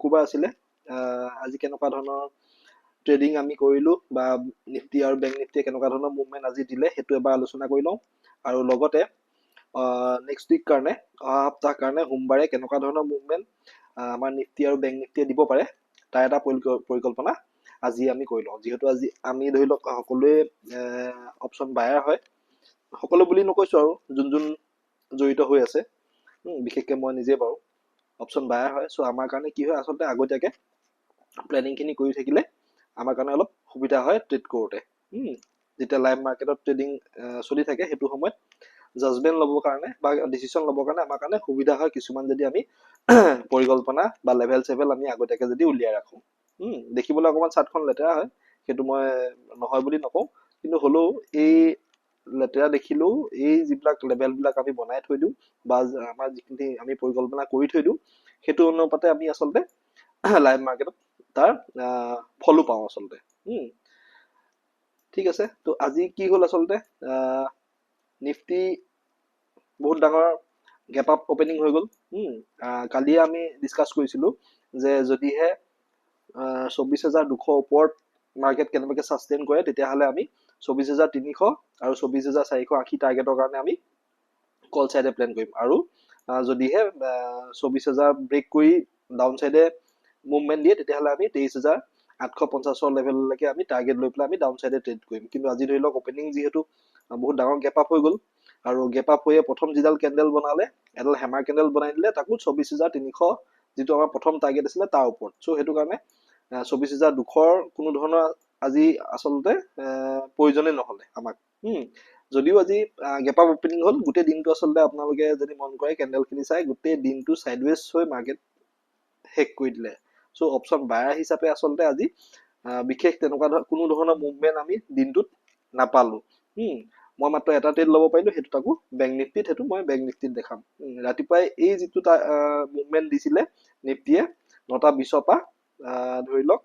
শুকুৰবাৰ আছিলে আজি কেনেকুৱা ধৰণৰ ট্ৰেডিং আমি কৰিলো বা নিফটি আৰু বেংক নিফটিয়ে কেনেকুৱা ধৰণৰ মুভমেণ্ট আজি দিলে সেইটো এবাৰ আলোচনা কৰি লওঁ আৰু লগতে নেক্সট উইক কাৰণে অহা সপ্তাহ কাৰণে সোমবাৰে কেনেকুৱা ধৰণৰ মুভমেণ্ট আমাৰ নিফটি আৰু বেংক নিফটিয়ে দিব পাৰে তাৰ এটা পৰিকল্পনা আজি আমি কৰি লওঁ যিহেতু আজি আমি ধৰি লওক সকলোৱে অপশ্যন বায়াৰ হয় সকলো বুলি নকৈছো আৰু যোন জড়িত হৈ আছে বিশেষকৈ মই নিজে বাৰু অপশ্যন বায়াৰ হয় চ' আমাৰ কাৰণে কি হয় আচলতে আগতীয়াকৈ প্লেনিংখিনি কৰি থাকিলে আমাৰ কাৰণে অলপ সুবিধা হয় ট্ৰেড কৰোঁতে যেতিয়া লাইভ মাৰ্কেটত ট্ৰেডিং চলি থাকে সেইটো সময়ত জাজমেণ্ট ল'বৰ কাৰণে বা ডিচিশ্যন ল'বৰ কাৰণে আমাৰ কাৰণে সুবিধা হয় কিছুমান যদি আমি পৰিকল্পনা বা লেভেল চেভেল আমি আগতীয়াকৈ যদি উলিয়াই ৰাখোঁ দেখিবলৈ অকণমান চাৰ্টখন লেতেৰা হয় সেইটো মই নহয় বুলি নকওঁ কিন্তু হ'লেও এই লেতেৰা দেখিলেও এই যিবিলাক লেভেলবিলাক আমি বনাই থৈ দিওঁ বা আমাৰ যিখিনি আমি পৰিকল্পনা কৰি থৈ দিওঁ সেইটো অনুপাতে আমি আচলতে লাইভ মাৰ্কেটত তাৰ ফলো পাওঁ আচলতে ঠিক আছে তো আজি কি হ'ল আচলতে নিফটি বহুত ডাঙৰ গেপ আপ অপেনিং হৈ গ'ল কালিয়ে আমি ডিছকাছ কৰিছিলোঁ যে যদিহে 24,200 ওপৰত মাৰ্কেট কেনেবাকৈ ছাষ্টেইন কৰে তেতিয়াহ'লে আমি 24,300 আৰু 24,480 টাৰ্গেটৰ কাৰণে আমি কল চাইডে প্লেন কৰিম আৰু যদিহে 24,000 ব্ৰেক কৰি ডাউন চাইডে মুভমেণ্ট দিয়ে তেতিয়াহ'লে আমি 23,850 লেভেললৈকে আমি টাৰ্গেট লৈ পেলাই আমি ডাউন চাইডে ট্ৰেড কৰিম কিন্তু আজি ধৰি লওক অপেনিং যিহেতু বহুত ডাঙৰ গেপ আপ হৈ গ'ল আৰু গেপ আপ হৈয়ে প্ৰথম যিডাল কেণ্ডেল বনালে এডাল হেমাৰ কেণ্ডেল বনাই দিলে তাকো 24,300 যিটো আমাৰ প্ৰথম টাৰ্গেট আছিলে তাৰ ওপৰত চ' সেইটো কাৰণে 24,200 কোনো ধৰণৰ আজি আচলতে প্ৰয়োজনে নহ'লে আমাক যদিও আজি গেপ আপ অপেনিং হ'ল গোটেই দিনটো আচলতে আপোনালোকে যদি মন কৰে কেণ্ডেলখিনি চাই গোটেই দিনটো ছাইডৱেজ হৈ মাৰ্কেট শেষ কৰি দিলে চ' অপশ্যন বায়াৰ হিচাপে আচলতে আজি বিশেষ তেনেকুৱা কোনো ধৰণৰ মুভমেণ্ট আমি দিনটোত নাপালোঁ মই মাত্ৰ এটা ট্ৰেড ল'ব পাৰিলোঁ সেইটো তাকো বেংক নিফটিত সেইটো মই বেংক নিফটিত দেখাম ৰাতিপুৱাই এই যিটো মুভমেণ্ট দিছিলে নিফটিয়ে 9:20 পৰা ধৰি লওক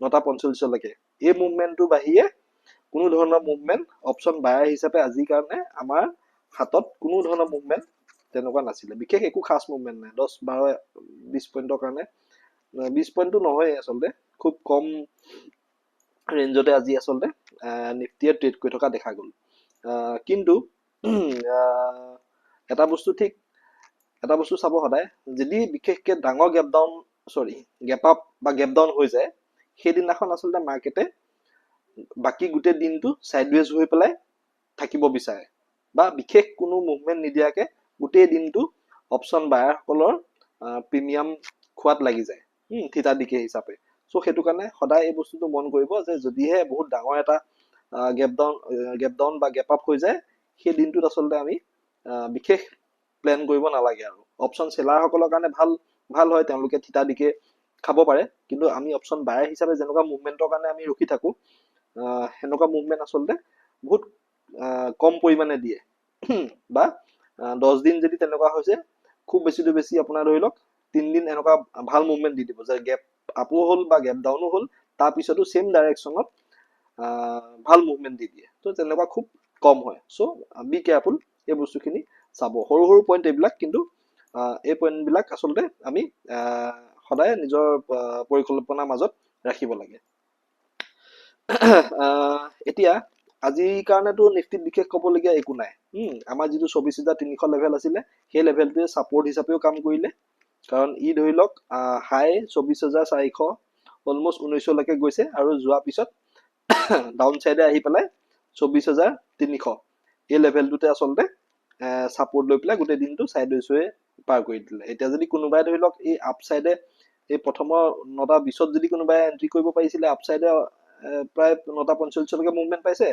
9:45লৈকে এই মুভমেণ্টটো বাহিৰে কোনো ধৰণৰ মুভমেণ্ট অপশ্যন বায়াৰ হিচাপে আজিৰ কাৰণে আমাৰ হাতত কোনো ধৰণৰ মুভমেণ্ট তেনেকুৱা নাছিলে বিশেষ একো খাছ মুভমেণ্ট নাই 10, 12, 20 পইণ্টৰ কাৰণে 20 পইণ্টটো নহয় আচলতে খুব কম ৰেঞ্জতে আজি আচলতে নিফটিয়ে ট্ৰেড কৰি থকা দেখা গ'ল কিন্তু এটা বস্তু চাব সদায় যদি বিশেষকৈ ডাঙৰ গেপ আপ বা গেপ ডাউন হৈ যায় সেইদিনাখন আচলতে মাৰ্কেটে বাকী গোটেই দিনটো ছাইডৱেজ হৈ পেলাই থাকিব বিচাৰে বা বিশেষ কোনো মুভমেণ্ট নিদিয়াকৈ গোটেই দিনটো অপশ্যন বায়াৰসকলৰ প্ৰিমিয়াম খোৱাত লাগি যায় থিতা দিকে হিচাপে চ' সেইটো কাৰণে সদায় এই বস্তুটো মন কৰিব যে যদিহে বহুত ডাঙৰ এটা গেপ ডাউন বা গেপ আপ হৈ যায় সেই দিনটোত আচলতে আমি বিশেষ প্লেন কৰিব নালাগে আৰু অপশ্যন চেলাৰসকলৰ কাৰণে ভাল হয় তেওঁলোকে থিতা দিকে খাব পাৰে কিন্তু আমি অপশ্যন বায়াৰ হিচাপে যেনেকুৱা মুভমেণ্টৰ কাৰণে আমি ৰখি থাকোঁ সেনেকুৱা মুভমেণ্ট আচলতে বহুত কম পৰিমাণে দিয়ে বা 10 দিন যদি তেনেকুৱা হৈছে খুব বেছি আপোনাৰ ধৰি লওক 3 দিন এনেকুৱা ভাল মুভমেণ্ট দি দিব যে গেপ আপো হ'ল বা গেপ ডাউনো হ'ল তাৰপিছতো ছেম ডাইৰেকশ্যনত ভাল মুভমেণ্ট দি দিয়ে তো তেনেকুৱা খুব কম হয় চ' বি কেয়াৰফুল এই বস্তুখিনি চাব সৰু পইণ্ট এইবিলাক কিন্তু এই পইণ্টবিলাক আচলতে আমি সদায় নিজৰ পৰিকল্পনাৰ মাজত ৰাখিব লাগে এতিয়া আজিৰ কাৰণেতো নিফটিত বিশেষ ক'বলগীয়া একো নাই আমাৰ যিটো 24,300 লেভেল আছিলে সেই লেভেলটোৱে ছাপৰ্ট হিচাপেও কাম কৰিলে কাৰণ ই ধৰি লওক হাই 24,400 অলমষ্ট 19লৈকে গৈছে আৰু যোৱাৰ পিছত ডাউন চাইডে আহি পেলাই 24,300 এই লেভেলটোতে আচলতে ছাপৰ্ট লৈ পেলাই গোটেই দিনটো ছাইডৱেজ হৈ পাৰ কৰি দিলে এতিয়া যদি কোনোবাই ধৰি লওক এই আপ চাইডে এই প্ৰথমৰ 9:20 যদি কোনোবাই এণ্ট্ৰি কৰিব পাৰিছিলে আপ চাইডে প্ৰায় 9:45লৈকে মুভমেণ্ট পাইছে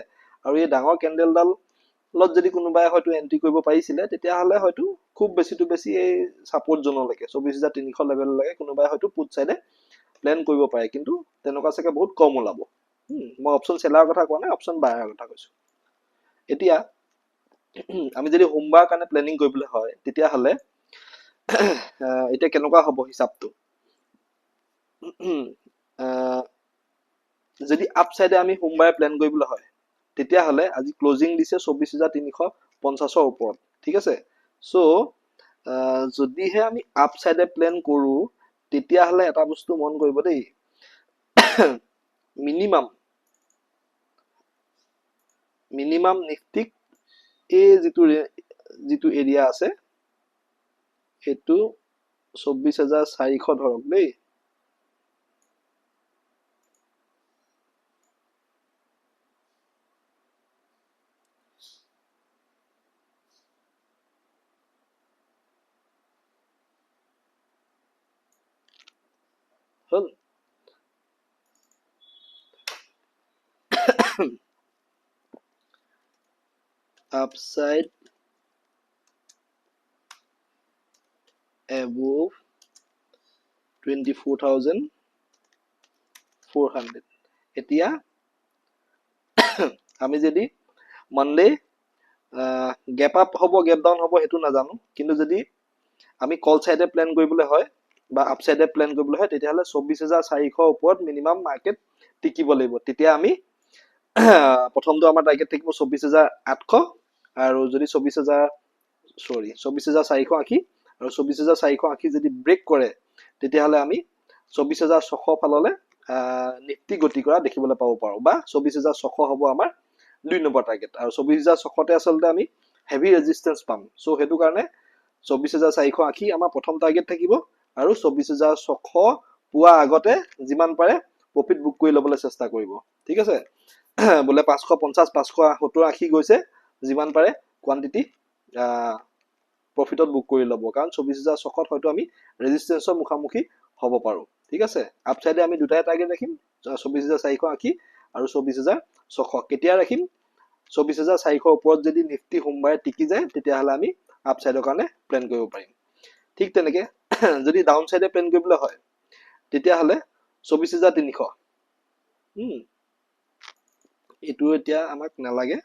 আৰু এই ডাঙৰ কেণ্ডেলডালত যদি কোনোবাই হয়তো এণ্ট্ৰি কৰিব পাৰিছিলে তেতিয়াহ'লে হয়তো খুব বেছি এই ছাপৰ্ট জ'নলৈকে 24,300 লেভেললৈকে কোনোবাই হয়তো পুট চাইডে প্লেন কৰিব পাৰে কিন্তু তেনেকুৱা চাগে বহুত কম ওলাব মই অপশ্যন চেলাৰৰ কথা কোৱা নাই অপশ্যন বায়াৰৰ কথা কৈছোঁ এতিয়া আমি যদি সোমবাৰৰ কাৰণে প্লেনিং কৰিবলৈ হয় তেতিয়াহ'লে এতিয়া কেনেকুৱা হ'ব হিচাপটো যদি আপ চাইডে আমি সোমবাৰে প্লেন কৰিবলৈ হয় তেতিয়াহ'লে আজি ক্লজিং দিছে 24,350ৰ ওপৰত ঠিক আছে চ' যদিহে আমি আপ চাইডে প্লেন কৰোঁ তেতিয়াহ'লে এটা বস্তু মন কৰিব দেই মিনিমাম নিফটিক এই যিটো এৰিয়া আছে সেইটো 24,400 ধৰক দেই হল upside above 24,400 এতিয়া আমি যদি মানডে গ্যাপ আপ হ'ব গ্যাপ ডাউন হ'ব হেতু নাজানো কিন্তু যদি আমি কল সাইডে প্ল্যান কৰিবলৈ হয় বা আপ সাইডে প্ল্যান কৰিবলৈ হয় তেতিয়াহলে 24,400 ওপৰত মিনিমাম মাৰ্কেট টিকিব লাগিব তেতিয়া আমি প্ৰথমটো আমাৰ টাৰ্গেট থাকিব 24,800 আৰু যদি 24,480 আৰু 24,480 যদি ব্ৰেক কৰে তেতিয়াহলে আমি 24,600 ফাললে নিফটি গতি কৰা দেখিবলৈ পাব পাৰো বা 24,600 হ'ব আমাৰ 2 নম্বৰ টাৰ্গেট আৰু 24,600 তে আসলতে আমি হেভি ৰেজিস্ট্যান্স পাম সো হেতু কাৰণে 24,480 আমাৰ প্ৰথম টাৰ্গেট থাকিব আৰু 24,600 পুৱা আগতে যিমান পাৰে প্ৰফিট বুক কৰি লবলৈ চেষ্টা কৰিব ঠিক আছে বলে 550 570 80 গৈছে যিমান পাৰে কোয়ান্টিটি প্ৰফিটত বুক কৰি লব কাৰণ 24,600 হয়তো আমি ৰেজিস্ট্যান্সৰ মুখামুখি হ'ব পাৰো ঠিক আছে আপসাইডে আমি দুটাই টাৰ্গেট ৰাখিম 24,480 আৰু 24,600 কেতিয়া ৰাখিম 24,400 ওপৰত যদি নিফটি সোমবাৰে টিকি যায় তেতিয়াহলে আমি আপসাইডৰ কাৰণে প্ল্যান কৰিব পাৰিম ঠিক তেনেকে যদি ডাউন সাইডে প্ল্যান কৰিবলৈ হয় তেতিয়াহলে 24,300 এটো এতিয়া আমাক নালাগে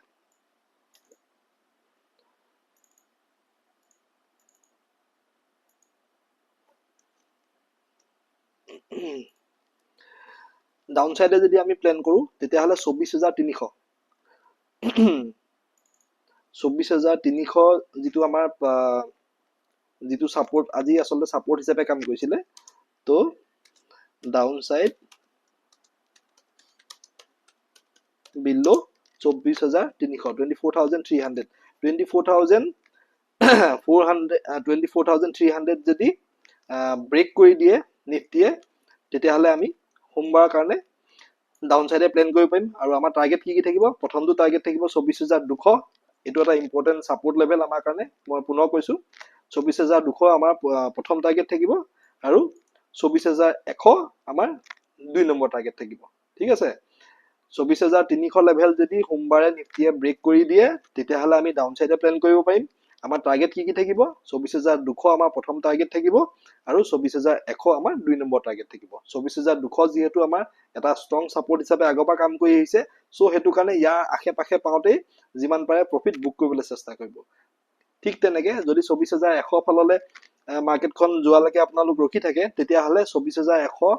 ডাউন সাইডে যদি আমি প্ল্যান কৰো তেতিয়াহলে 24,300 24,300 যিটো আমাৰ যিটো সাপোৰ্ট আজি আসলে সাপোৰ্ট হিচাপে কাম কৰিছিলে তো ডাউন সাইড বিলো 24,300 24,300 যদি ব্ৰেক কৰি দিয়ে নিফটিয়ে তেতিয়াহলে আমি সোমবাৰৰ কাৰণে ডাউন সাইডে প্ল্যান কৰিব পাৰিম আৰু আমাৰ টাৰ্গেট কি থাকিব প্ৰথমটো টাৰ্গেট থাকিব 24,200 এটো এটা ইম্পৰ্টেন্ট সাপোৰ্ট লেভেল আমাৰ কাৰণে মই পুনৰ কৈছো 24,200 আমাৰ প্ৰথম টাৰ্গেট থাকিব আৰু 24,100 আমাৰ 2 নম্বৰ টাৰ্গেট থাকিব ঠিক আছে 24,300 লেভেল যদি সোমবাৰে নিফটিয়ে ব্ৰেক কৰি দিয়ে তেতিয়াহলে আমি ডাউন সাইডে প্ল্যান কৰিব পাৰিম আমাৰ টাৰ্গেট কি থাকিব 24,200 আমাৰ প্ৰথম টাৰ্গেট থাকিব আৰু 24,100 আমাৰ 2 নম্বৰ টাৰ্গেট থাকিব 24,200 যেহেতু আমাৰ এটা ষ্ট্ৰং সাপোৰ্ট হিচাপে আগপা কাম কৰি আহিছে সো হেতু কাৰণে ইয়াৰ আশে পাশে পাওঁতে যিমান পাৰে প্ৰফিট বুক কৰিবলৈ চেষ্টা কৰিব ঠিক তেনেকে যদি 24,100 ফাললে মাৰ্কেটখন যোৱালৈকে আপোনালোক ৰখি থাকে তেতিয়াহলে 24,100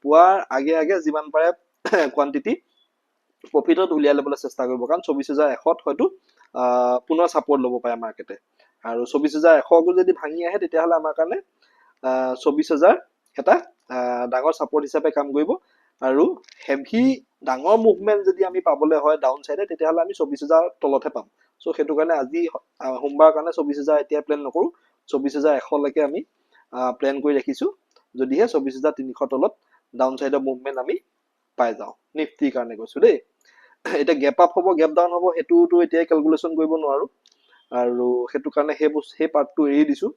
পুৱাৰ আগে আগে যিমান পাৰে কোয়ান্টিটি প্ৰফিটত উলিয়াই লবলৈ চেষ্টা কৰিব কাৰণ 24,100 হয়তো পুনৰ সাপোৰ্ট লব পাৰে মাৰ্কেটে আৰু 24,100 যদি ভাঙি আহে তেতিয়াহলে আমাৰ কাৰণে 24,000 এটা ডাঙৰ সাপোৰ্ট হিচাপে কাম কৰিব আৰু হেভি ডাঙৰ মুভমেন্ট যদি আমি পাবলৈ হয় ডাউন সাইডে তেতিয়াহলে আমি 24,000 তলতহে পাম সো হেতু কাৰণে আজি সোমবাৰৰ কাৰণে 24,000 এতিয়া প্ল্যান নকৰো 24,100 লৈকে আমি প্ল্যান কৰি ৰাখিছো যদিহে 24,300 তলত ডাউন সাইডৰ মুভমেন্ট আমি পাই যাও নিফটিৰ কাৰণে কৈছো দেই এটা গ্যাপ আপ হ'ব গ্যাপ ডাউন হ'ব হেতুটো এতিয়া ক্যালকুলেশন কৰিব নোৱাৰো আৰু হেতু কাৰণে সেই পাৰ্টটো এৰি দিছো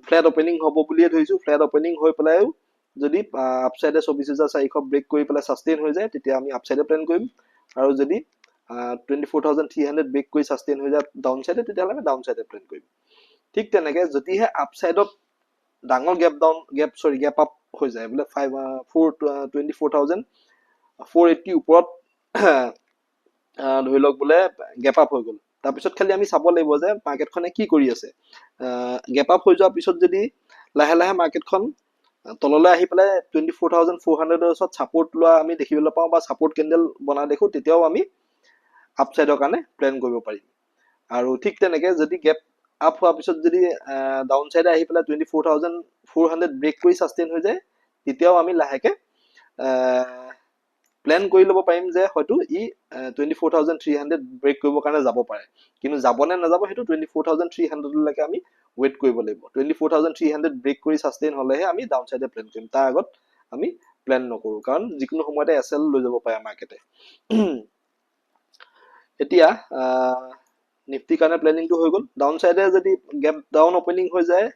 ফ্ল্যাট ওপেনিং হ'ব বুলিয়ে ধৰিছো ফ্ল্যাট ওপেনিং হৈ পেলাইও যদি আপসাইডে 24,400 ব্ৰেক কৰি পেলাই সাস্টেইন হৈ যায় তেতিয়া আমি আপসাইডে প্ল্যান কৰিম আৰু যদি 24,300 ব্ৰেক কৰি সাস্টেইন হৈ যায় ডাউন সাইডে তেতিয়াহলে আমি ডাউন সাইডে প্ল্যান কৰিম ঠিক তেনেকে যদিহে আপসাইডত ডাঙৰ গ্যাপ আপ হৈ যায় বলে 24,480 ওপৰত ধৰি লওক বলে গ্যাপ আপ হৈ গল তাৰ পিছত খালি আমি চাব লাগিব যে মাৰ্কেটখনে কি কৰি আছে গ্যাপ আপ হৈ যোৱাৰ পিছত যদি লাহে লাহে মাৰ্কেটখন তললৈ আহি পেলাই 24,400 ৰ ওচৰত সাপোৰ্ট লোৱা আমি দেখিবলৈ পাওঁ বা সাপোৰ্ট ক্যান্ডেল বনা দেখো তেতিয়াও আমি আপসাইডৰ কাৰণে প্ল্যান কৰিব পাৰিম আৰু ঠিক তেনেকে যদি গ্যাপ আপ হোৱাৰ পিছত যদি ডাউন চাইডে আহি পেলাই 24,400 ব্ৰেক কৰি সাস্টেইন হৈ যায় তেতিয়াও আমি লাহেকে প্লেন কৰি ল'ব পাৰিম যে হয়তো ই 24,300 ব্ৰেক কৰিবৰ কাৰণে যাব পাৰে কিন্তু যাব নে নাযাব সেইটো 24,300 লৈকে আমি ৱেইট কৰিব লাগিব 24,300 ব্ৰেক কৰি সাস্টেইন হলেহে আমি ডাউন চাইডে প্লেন কৰিম তাৰ আগত আমি প্লেন নকৰো কাৰণ যিকোনো সময়তে এসএল লৈ যাব পাৰে মাৰ্কেটে এতিয়া নিফটি কাৰণে প্লেনিংটো হৈ গ'ল ডাউন চাইডে যদি গেপ ডাউন ওপেনিং হৈ যায়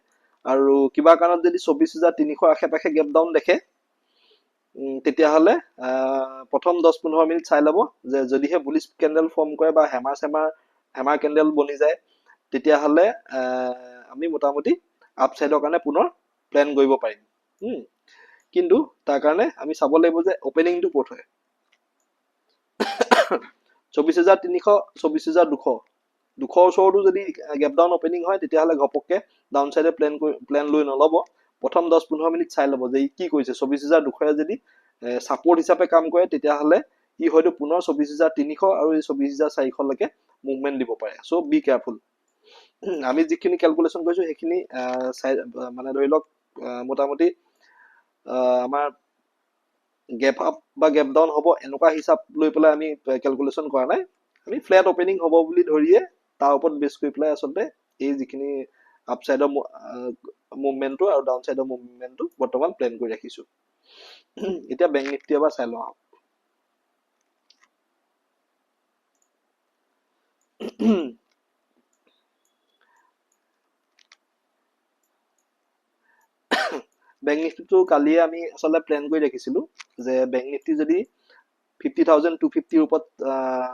আৰু কিবা কাৰণত যদি 24,300 আশে-পাশে গেপ ডাউন দেখে তেতিয়াহ'লে প্ৰথম 10-15 মিনিট চাই ল'ব যে যদিহে বুলিশ কেন্ডেল ফৰ্ম কৰে বা হেমাৰ কেন্ডেল বনি যায় তেতিয়াহ'লে আমি মোটামুটি আপ চাইডৰ কাৰণে পুনৰ প্লেন কৰিব পাৰিম কিন্তু তাৰ কাৰণে আমি চাব লাগিব যে ওপেনিংটো ক'ত হয় 24,300 24,200 ওচৰতো যদি গেপ ডাউন ওপেনিং হয় তেতিয়াহ'লে ঘপককে ডাউন চাইডে প্লেন লৈ নল'ব প্ৰথম 10-15 মিনিট চাই ল'ব যে কি কৰিছে 24,200 যদি সাপোৰ্ট হিচাপে কাম কৰে তেতিয়াহ'লে ই হয়তো পুনৰ 24,300 আৰু 24,400 লৈকে মুভমেন্ট দিব পাৰে সো বি কেয়াৰফুল আমি যিখিনি ক্যালকুলেশন কৰিছো সেইখিনি মানে ধৰি লওক মোটামুটি আমাৰ গেপ আপ বা গেপ ডাউন হ'ব এনেকুৱা হিচাপ লৈ পেলাই আমি ক্যালকুলেশন কৰা নাই আমি ফ্ল্যাট ওপেনিং হ'ব বুলি ধৰিয়ে তাৰ ওপৰত বেছ কৰি পেলাই আচলতে এই যিখিনি আপ সাইডৰ মুভমেন্টটো আৰু ডাউন সাইডৰ মুভমেন্টটো বৰ্তমান প্লেন কৰি ৰাখিছো এতিয়া বেংক নিফটি এবাৰ চাই লওঁ বেংক নিফটিটো কালিয়ে আমি আসলে প্লেন কৰি ৰাখিছিলো যে বেংক নিফটি যদি 50,250 ওপৰত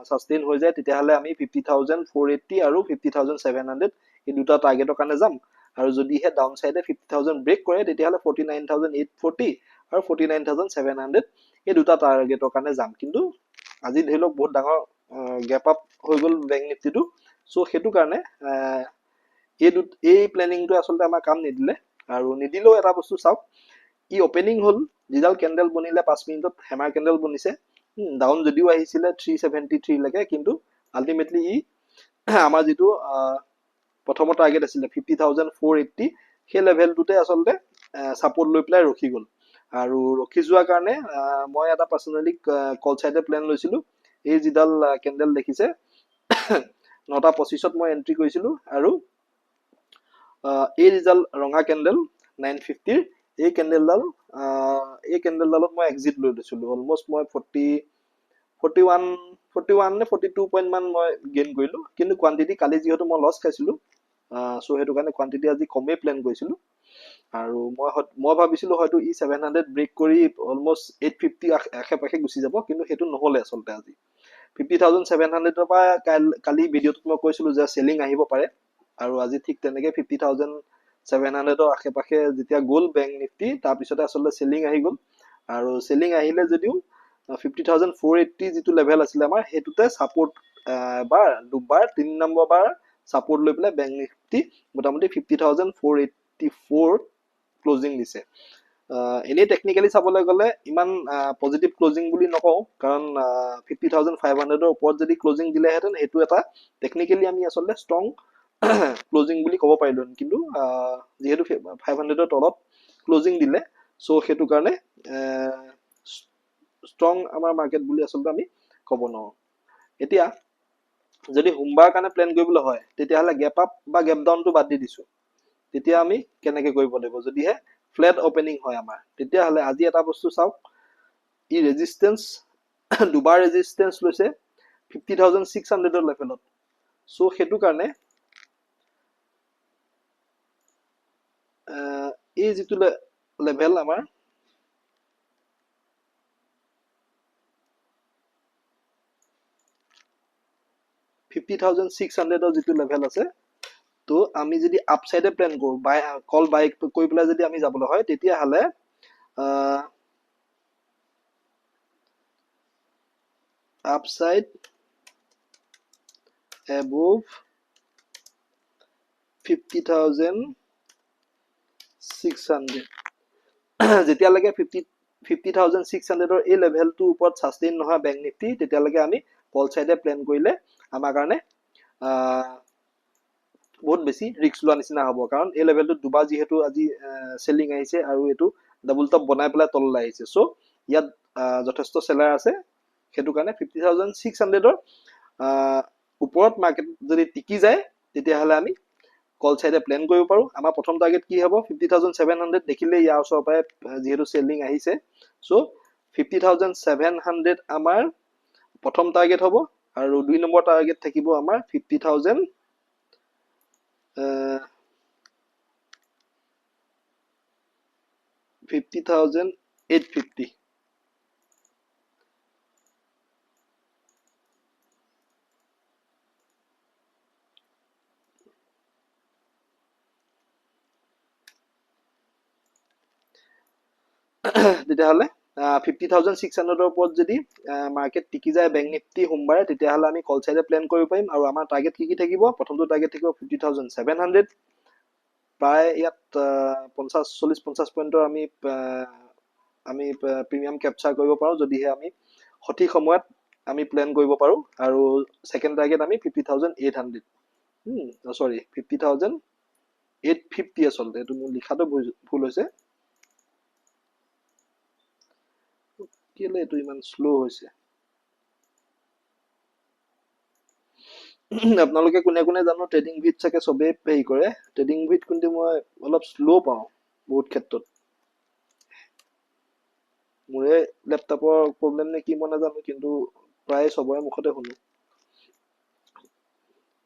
সাস্টেইন হৈ যায় তেতিয়াহ'লে আমি 50,480 আৰু 50,700 এই দুটা টাৰ্গেটৰ কাৰণে যাম আৰু যদিহে ডাউন সাইডে 50,000 ব্ৰেক কৰে তেতিয়াহ'লে 49,840 আৰু 49,700 এই দুটা টাৰ্গেটৰ কাৰণে যাম কিন্তু আজি ধৰি লওক বহুত ডাঙৰ গ্যাপ আপ হৈ গ'ল বেংক নিফটিটো সো সেইটো কাৰণে এই প্লেনিংটো আসলে আমাৰ কাম নিদিলে আৰু নিদিলেও এটা বস্তু চাওক ই ওপেনিং হল যিডাল কেন্ডেল বনিলে 5 মিনিটত হেমাৰ কেন্ডেল বনিছে ডাউন যদিও আহিছিলে 373 লৈকে কিন্তু আলটিমেটলি ই আমাৰ যিটো প্ৰথমৰ টাৰ্গেট আছিলে 50,480 সেই লেভেলটোতে আসলে সাপোৰ্ট লৈ পেলাই ৰখি গ'ল আৰু ৰখি যোৱাৰ কাৰণে মই এটা পাৰ্সোনালি কল সাইডে প্লেন লৈছিলো এই যিডাল কেন্ডেল দেখিছে 9:25 মই এন্ট্ৰি কৰিছিলো আৰু এই যিডাল ৰঙা কেন্ডেল 950 এই কেন্ডেলডালত মই এক্সিট লৈ লৈছিলো অলমোস্ট মই 41 নে 42 পইণ্ট মান মই গেইন কৰিলো কিন্তু কোৱান্টিটি কালি যিহেতু মই লছ খাইছিলো সো সেইটো কাৰণে কোৱান্টিটি আজি কমেই প্লেন কৰিছিলো আৰু মই ভাবিছিলো হয়তো ই 700 ব্ৰেক কৰি অলমোস্ট 850 আশে-পাশে গুচি যাব কিন্তু সেইটো নহলে আসলতে আজি 50,700 ৰ পৰা কালি ভিডিঅ'ত মই কৈছিলো যে সেলিং আহিব পাৰে আৰু আজি ঠিক তেনেকে 50,700 ৰ আশে-পাশে যেতিয়া গ'ল বেংক নিফটি তাৰ পিছতে আসলে সেলিং আহি গ'ল আৰু সেলিং আহিলে যদিও 50,480 যিটো লেভেল আছিল আমাৰ হেতুতে সাপোৰ্ট বাৰ দুবাৰ 3 নম্বৰ বাৰ সাপোৰ্ট লৈ পেলাই বেংক নিফটি মোটামুটি 50,484 ক্লোজিং দিছে এনে টেকনিক্যালি চাবলৈ গ'লে ইমান পজিটিভ ক্লোজিং বুলি নকওঁ কাৰণ 50,500 ৰ ওপৰত যদি ক্লোজিং দিলেহেঁতেন হেতু এটা টেকনিক্যালি আমি আসলে ষ্ট্ৰং ক্লোজিং বুলি ক'ব পাৰিলো কিন্তু যেহেতু 500 ৰ তলত ক্লোজিং দিলে সো হেতু কাৰণে ষ্ট্ৰং আমাৰ মাৰ্কেট বুলি আসলে আমি ক'ব নোৱাৰো এতিয়া যদি সোমবাৰ কাৰণে প্লেন কৰিবলৈ হয় তেতিয়াহ'লে গেপ আপ বা গেপ ডাউনটো বাদ দি দিছো তেতিয়া আমি কেনেকৈ কৰিব লাগিব যদিহে ফ্ল্যাট ওপেনিং হয় আমাৰ তেতিয়াহ'লে আজি এটা বস্তু চাওক ই ৰেজিস্ট্যান্স দুবাৰ ৰেজিস্ট্যান্স লৈছে 50,600 ৰ লেভেলত সো হেতু কাৰণে এই যিটো লেভেল আমাৰ 50,600 ৰ যিটো লেভেল আছে তো আমি যদি আপ সাইডে প্লেন কৰো বাই কল বাই কৰি পেলাই যদি আমি যাবলৈ হয় তেতিয়াহ'লে upside above 50,600 যেতিয়ালৈকে 50,600 ৰ এই লেভেলটোৰ ওপৰত সাস্টেইন নহয় বেংক নিফটি তেতিয়ালৈকে আমি কল সাইডে প্লেন কৰিলে আমাৰ কাৰণে বহুত বেছি ৰিস্ক লোৱা নিচিনা হ'ব, কাৰণ এই লেভেলটোত দুবাৰ যিহেতু আজি চেলিং আহিছে আৰু এইটো ডাবল টপ বনাই পেলাই তললৈ আহিছে। চ' ইয়াত যথেষ্ট চেলাৰ আছে, সেইটো কাৰণে 50,600ৰ ওপৰত মাৰ্কেট যদি টিকি যায় তেতিয়াহ'লে আমি কল চাইডে প্লেন কৰিব পাৰোঁ। আমাৰ প্ৰথম টাৰ্গেট কি হ'ব? 50,700 দেখিলে ইয়াৰ ওচৰৰ পৰাই যিহেতু চেলিং আহিছে, চ' 50,700 আমাৰ প্ৰথম টাৰ্গেট হ'ব, আৰু 2 নম্বৰ টাৰ্গেট থাকিব আমাৰ 50,850। তেতিয়াহ'লে 50,600ৰ ওপৰত যদি মাৰ্কেট টিকি যায় বেংক নিফটি সোমবাৰে, তেতিয়াহ'লে আমি কল চাইডে প্লেন কৰিব পাৰিম। আৰু আমাৰ টাৰ্গেট কি থাকিব? প্ৰথমটো টাৰ্গেট থাকিব 50,700, প্ৰায় ইয়াত 40-50 পইণ্টৰ আমি প্ৰিমিয়াম কেপচাৰ কৰিব পাৰোঁ যদিহে আমি সঠিক সময়ত আমি প্লেন কৰিব পাৰোঁ। আৰু ছেকেণ্ড টাৰ্গেট আমি 50,800, 50,850 আচলতে, এইটো মোৰ লিখাটো ভুল হৈছে, কেলে এইটো ইমান শ্ল' হৈছে। আপোনালোকে কোনে কোনে জানো ট্ৰেডিং ভিত চাগে চবেই হেৰি কৰে, ট্ৰেডিং ভিত কিন্তু মই অলপ শ্ল' পাওঁ বহুত ক্ষেত্ৰত। মোৰে লেপটপৰ প্ৰব্লেম নে কি মই নাজানো, কিন্তু প্ৰায় চবৰে মুখতে শুনো।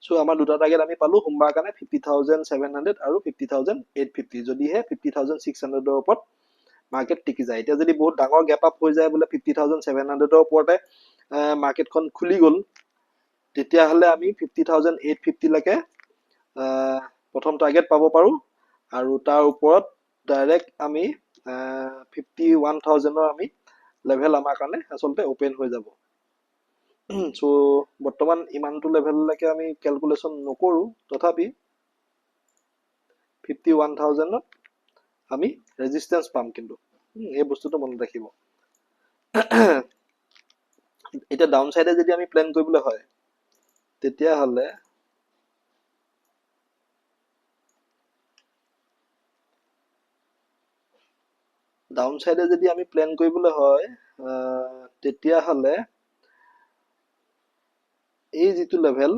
চ' আমাৰ দুটা টাৰ্গেট আমি পালো সোমবাৰৰ কাৰণে, 50,700 আৰু 50,850, যদিহে 50,600ৰ ওপৰত মাৰ্কেট টিকি যায়। এতিয়া যদি বহুত ডাঙৰ গেপ আপ হৈ যায়, বোলে 50,700ৰ ওপৰতে মাৰ্কেটখন খুলি গ'ল, তেতিয়াহ'লে আমি 50,850লৈকে প্ৰথম টাৰ্গেট পাব পাৰোঁ, আৰু তাৰ ওপৰত ডাইৰেক্ট আমি 51,000ৰ আমি লেভেল আমাৰ কাৰণে আচলতে অপেন হৈ যাব। চ' বৰ্তমান ইমানটো লেভেললৈকে আমি কেলকুলেশ্যন নকৰোঁ, তথাপি 51,000ত আমি ৰেজিষ্টেঞ্চ পাম, কিন্তু এই বস্তুটো মনত ৰাখিব। এতিয়া ডাউন চাইডে যদি আমি প্লেন কৰিবলৈ হয়, তেতিয়াহ'লে ডাউন চাইডে যদি আমি প্লেন কৰিবলৈ হয়, তেতিয়াহ'লে এই যিটো লেভেল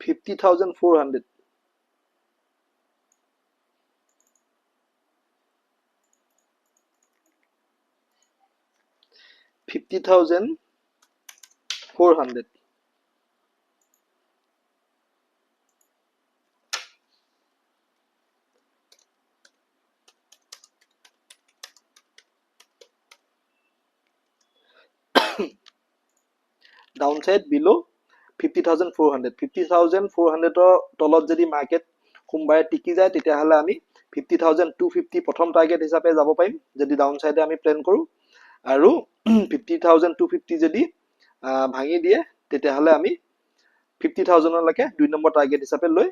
50,400, ডাউন সাইড বিলো 50,400, 50,400ৰ তলত যদি মাৰ্কেট সোমবাৰে টিকি যায়, তেতিয়াহ'লে আমি 50,250 প্ৰথম টাৰ্গেট হিচাপে যাব পাৰিম যদি ডাউন চাইডে আমি প্লেন কৰোঁ। আৰু 50,250 যদি ভাঙি দিয়ে, তেতিয়াহ'লে আমি 50,000লৈকে 2 নম্বৰ টাৰ্গেট হিচাপে লৈ